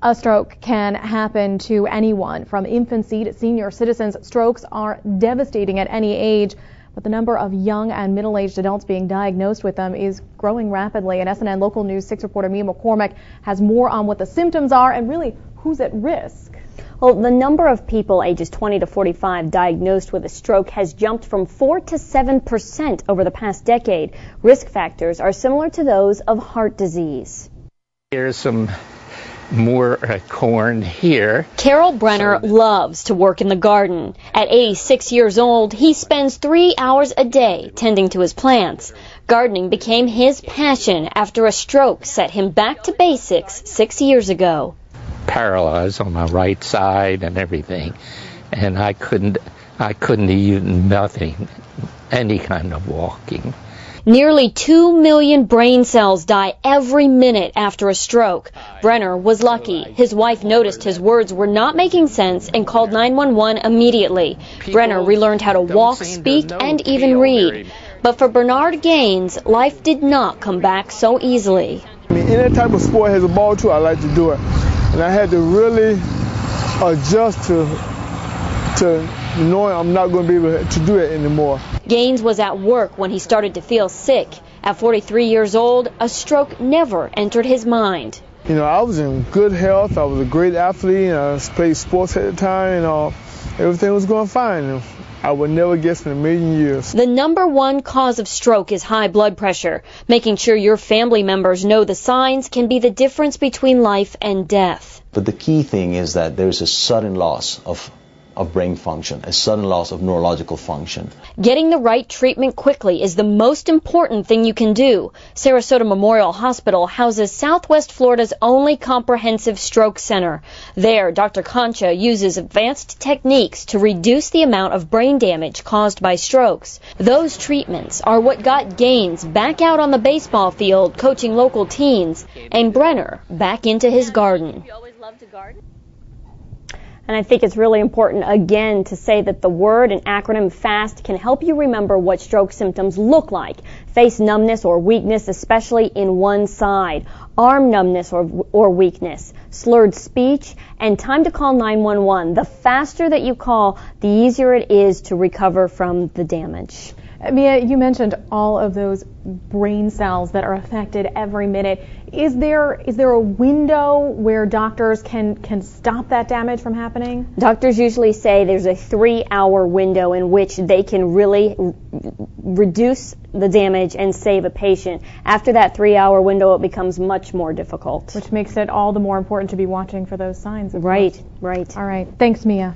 A stroke can happen to anyone, from infancy to senior citizens. Strokes are devastating at any age, but the number of young and middle-aged adults being diagnosed with them is growing rapidly. And SNN Local News 6 reporter Mia McCormick has more on what the symptoms are and really who's at risk. Well, the number of people ages 20 to 45 diagnosed with a stroke has jumped from 4 to 7% over the past decade. Risk factors are similar to those of heart disease. Here's some more corn here. Carol Brenner loves to work in the garden. At 86 years old, he spends 3 hours a day tending to his plants. Gardening became his passion after a stroke set him back to basics 6 years ago. Paralyzed on my right side and everything, and I couldn't even nothing, any kind of walking. Nearly 2 million brain cells die every minute after a stroke. Brenner was lucky. His wife noticed his words were not making sense and called 911 immediately. Brenner relearned how to walk, speak, and even read. But for Bernard Gaines, life did not come back so easily. Any type of sport has a ball too, I like to do it. And I had to really adjust to knowing I'm not going to be able to do it anymore. Gaines was at work when he started to feel sick. At 43 years old, a stroke never entered his mind. You know, I was in good health. I was a great athlete. I played sports at the time, and everything was going fine. I would never guess in a million years. The number one cause of stroke is high blood pressure. Making sure your family members know the signs can be the difference between life and death. But the key thing is that there's a sudden loss of brain function, a sudden loss of neurological function. Getting the right treatment quickly is the most important thing you can do. Sarasota Memorial Hospital houses Southwest Florida's only comprehensive stroke center. There, Dr. Concha uses advanced techniques to reduce the amount of brain damage caused by strokes. Those treatments are what got Gaines back out on the baseball field coaching local teens, and Brenner back into his garden. You always love to garden? And I think it's really important, again, to say that the word and acronym FAST can help you remember what stroke symptoms look like. Face numbness or weakness, especially in one side. Arm numbness or weakness. Slurred speech. And time to call 911. The faster that you call, the easier it is to recover from the damage. Mia, you mentioned all of those brain cells that are affected every minute. Is there a window where doctors can stop that damage from happening? Doctors usually say there's a 3-hour window in which they can really reduce the damage and save a patient. After that 3-hour window, it becomes much more difficult. Which makes it all the more important to be watching for those signs. Right, right. All right. Thanks, Mia.